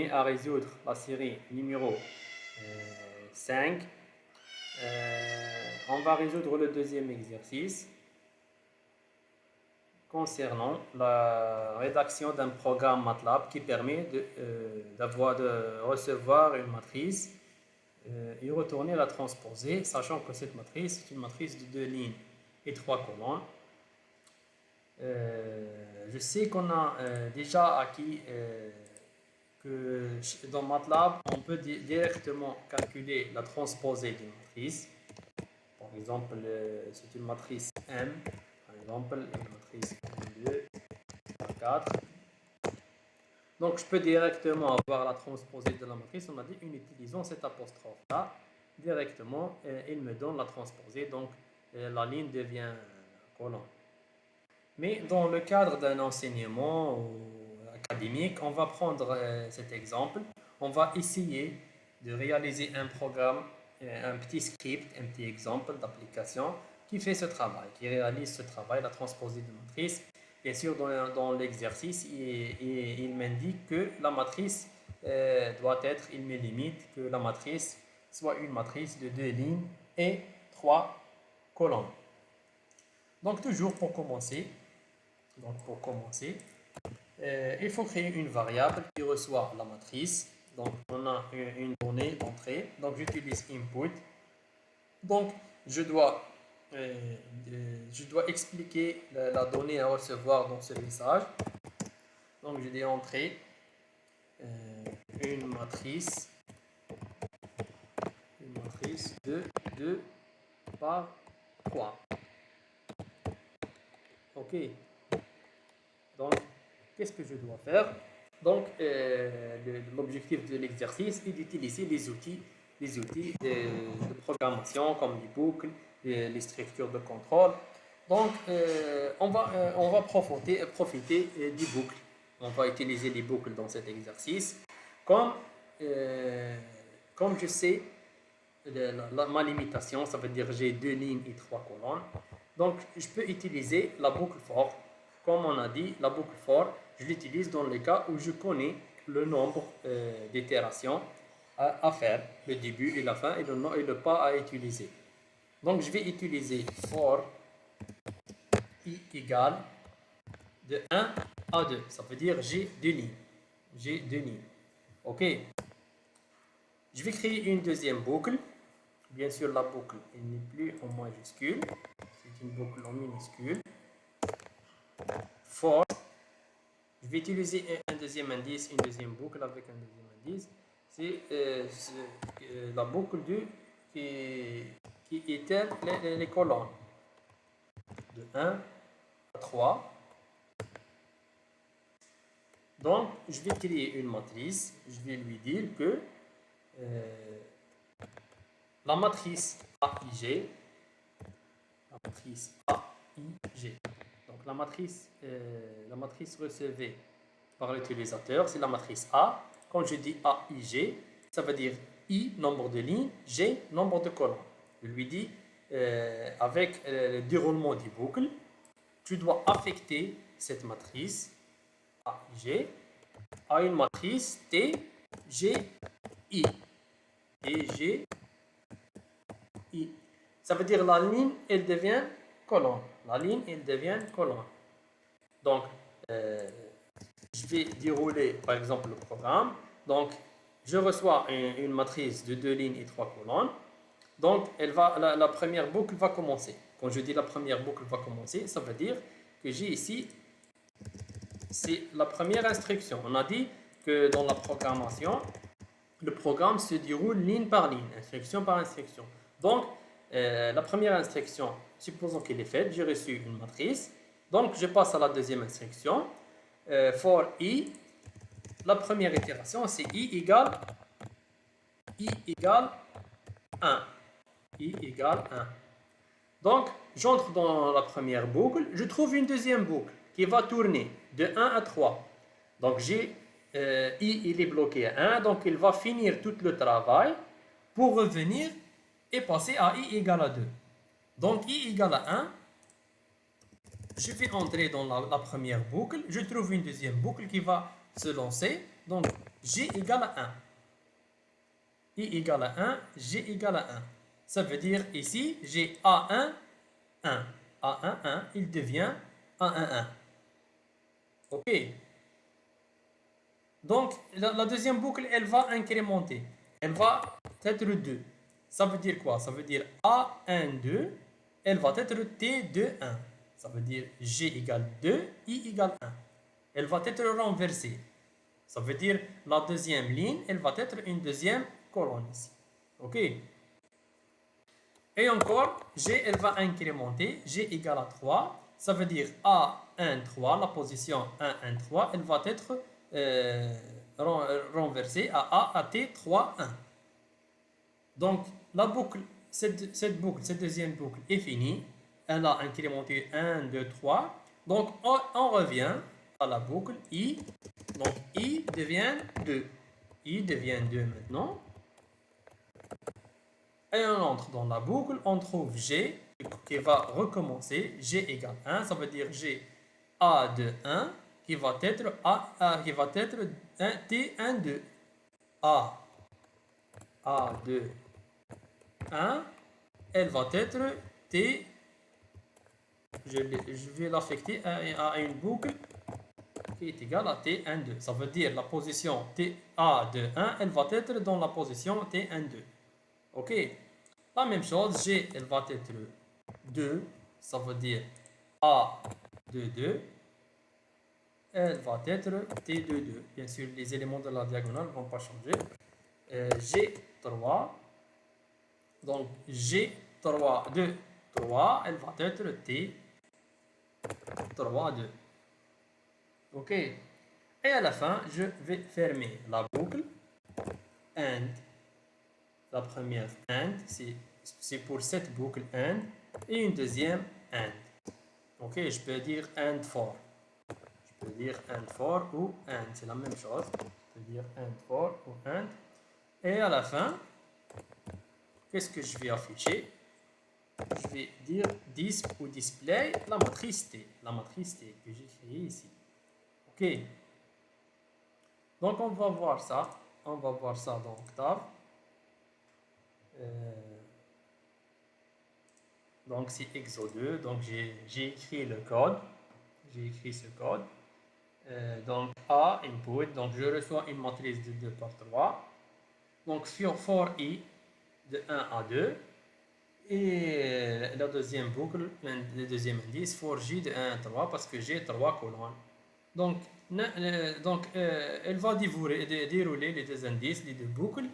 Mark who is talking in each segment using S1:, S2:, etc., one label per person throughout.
S1: à résoudre la série numéro 5. On va résoudre le deuxième exercice concernant la rédaction d'un programme MATLAB qui permet de recevoir une matrice et retourner la transposer, sachant que cette matrice est une matrice de 2 lignes et 3 colonnes. Je sais qu'on a déjà acquis que dans MATLAB, on peut directement calculer la transposée d'une matrice. Par exemple, c'est une matrice M, par exemple, une matrice M2 par 4. Donc, je peux directement avoir la transposée de la matrice. On a dit, en utilisant cet apostrophe-là, directement, il me donne la transposée. Donc, la ligne devient colonne. Mais dans le cadre d'un enseignement académique, on va prendre cet exemple. On va essayer de réaliser un programme, un petit script, un petit exemple d'application qui fait ce travail, qui réalise ce travail, la transposée de matrice. Bien sûr, dans l'exercice, il m'indique que la matrice doit être, il me limite que la matrice soit une matrice de 2 lignes et 3 colonnes. Donc, toujours pour commencer, il faut créer une variable qui reçoit la matrice. Donc, on a une donnée d'entrée. Donc, j'utilise input. Donc, je dois expliquer la donnée à recevoir dans ce message. Donc, je dis entrée, une matrice de 2 par 3. OK. Donc, qu'est-ce que je dois faire? Donc, l'objectif de l'exercice est d'utiliser les outils de programmation comme les boucles, les structures de contrôle. Donc, on va profiter des boucles. On va utiliser les boucles dans cet exercice. Comme je sais ma limitation, ça veut dire j'ai 2 lignes et 3 colonnes. Donc, je peux utiliser la boucle for. Comme on a dit, la boucle for, je l'utilise dans les cas où je connais le nombre d'itérations à faire, le début et la fin, et le pas à utiliser. Donc, je vais utiliser for i égale de 1 à 2. Ça veut dire j'ai 2 lignes. OK. Je vais créer une deuxième boucle. Bien sûr, la boucle n'est plus en majuscule. C'est une boucle en minuscule. For. Je vais utiliser un deuxième indice, une deuxième boucle avec un deuxième indice. C'est la boucle qui itère les colonnes. De 1 à 3. Donc, je vais créer une matrice. Je vais lui dire que la matrice AIG, donc la matrice recevée par l'utilisateur, c'est la matrice A. Quand je dis AIG, ça veut dire I, nombre de lignes, G, nombre de colonnes. Je lui dis, avec le déroulement des boucles, tu dois affecter cette matrice AIG à une matrice TGI. TGI. Ça veut dire la ligne, elle devient colonne. La ligne, elle devient colonne. Donc, je vais dérouler, par exemple, le programme. Donc, je reçois une matrice de 2 lignes et 3 colonnes. Donc, la première boucle va commencer. Quand je dis la première boucle va commencer, ça veut dire que j'ai ici, c'est la première instruction. On a dit que dans la programmation, le programme se déroule ligne par ligne, instruction par instruction. Donc, la première instruction, supposons qu'elle est faite, j'ai reçu une matrice. Donc, je passe à la deuxième instruction. For i, la première itération, c'est i égale 1. I égale 1. Donc, j'entre dans la première boucle. Je trouve une deuxième boucle qui va tourner de 1 à 3. Donc, i, il est bloqué à 1. Donc, il va finir tout le travail pour revenir et passer à i égale à 2. Donc, i égale à 1. Je vais entrer dans la première boucle. Je trouve une deuxième boucle qui va se lancer. Donc, G égale à 1. I égale à 1, G égale à 1. Ça veut dire ici, j'ai A1, 1. A1, 1, il devient A1, 1. OK. Donc, la deuxième boucle, elle va incrémenter. Elle va être 2. Ça veut dire quoi? Ça veut dire A1, 2, elle va être T2, 1. Ça veut dire G égale 2, I égale 1. Elle va être renversée. Ça veut dire la deuxième ligne, elle va être une deuxième colonne ici. OK? Et encore, G, elle va incrémenter. G égale à 3. Ça veut dire A1, 3, la position 1, 1, 3, elle va être renversée à A, à T, 3, 1. Donc, la boucle, cette boucle, cette deuxième boucle est finie. Elle a incrémenté 1, 2, 3. Donc, on revient à la boucle I. Donc, I devient 2. I devient 2 maintenant. Et on entre dans la boucle, on trouve G qui va recommencer. G égale 1, ça veut dire G A de 1 qui va être qui va être T1, 2. A 2, 1, elle va être T, je vais l'affecter à une boucle qui est égale à T1, 2. Ça veut dire la position A de 1, elle va être dans la position T1, 2. OK? La même chose, G, elle va être 2, ça veut dire A de 2, elle va être T de 2. Bien sûr, les éléments de la diagonale ne vont pas changer. G3, donc G3 de 3, elle va être T3 2. OK? Et à la fin, je vais fermer la boucle AND. La première AND, c'est pour cette boucle AND. Et une deuxième AND. OK, je peux dire AND for. Je peux dire AND for ou AND, c'est la même chose. Je peux dire AND for ou AND. Et à la fin, qu'est-ce que je vais afficher? Je vais dire disp ou display la matrice T. La matrice T que j'ai créée ici. OK. Donc on va voir ça. On va voir ça dans Octave. Donc c'est EXO2. Donc j'ai écrit le code. J'ai écrit ce code. Donc A, input. Donc je reçois une matrice de 2 par 3. Donc for I de 1 à 2. Et la deuxième boucle, le deuxième indice, for J de 1 à 3 parce que j'ai 3 colonnes. Donc, elle va dérouler les deux indices, les deux boucles.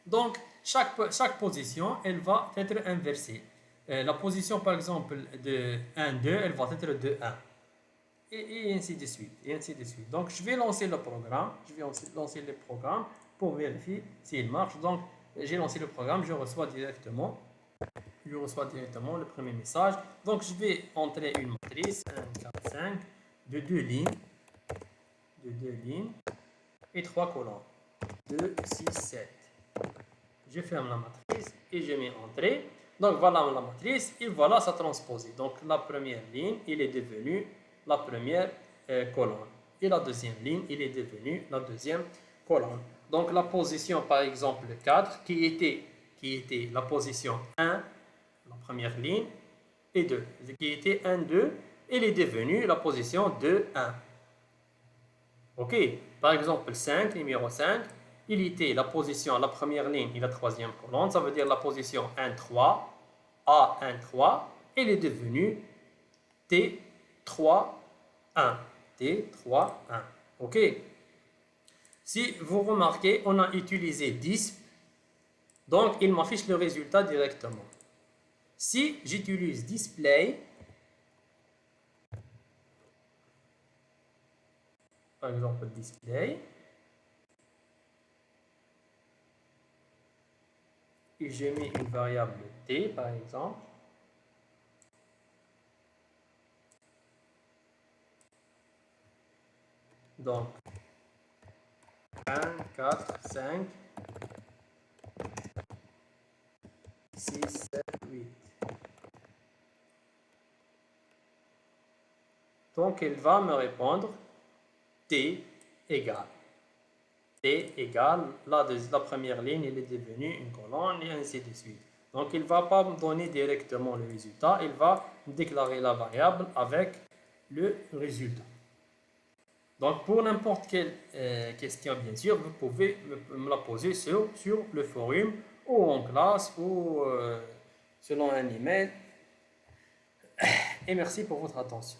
S1: Donc, chaque position, elle va être inversée. La position, par exemple, de 1, 2, elle va être de 1. Et ainsi de suite. Et ainsi de suite. Donc, je vais lancer le programme. Je vais lancer le programme pour vérifier s'il marche. Donc, j'ai lancé le programme. Je reçois directement le premier message. Donc, je vais entrer une matrice 1, 4, 5 de 2 lignes. Et 3 colonnes. 2, 6, 7. Je ferme la matrice et je mets entrée. Donc, voilà la matrice et voilà sa transposée. Donc, la première ligne, il est devenu la première colonne. Et la deuxième ligne, il est devenu la deuxième colonne. Donc, la position, par exemple, 4, qui était la position 1, la première ligne, et 2, qui était 1, 2, il est devenu la position 2, 1. OK? Par exemple, 5, numéro 5, il était la position, la première ligne et la troisième colonne. Ça veut dire la position 1, 3, A, 1, 3. Il est devenu T, 3, 1. T, 3, 1. OK? Si vous remarquez, on a utilisé disp. Donc, il m'affiche le résultat directement. Si j'utilise display, par exemple display, et j'ai mis une variable t par exemple, donc 1, 4, 5, 6, 7, 8. Donc, elle va me répondre t égale T égale, la première ligne elle est devenue une colonne et ainsi de suite. Donc il ne va pas me donner directement le résultat, il va me déclarer la variable avec le résultat. Donc pour n'importe quelle question, bien sûr, vous pouvez me la poser sur le forum ou en classe ou selon un email. Et merci pour votre attention.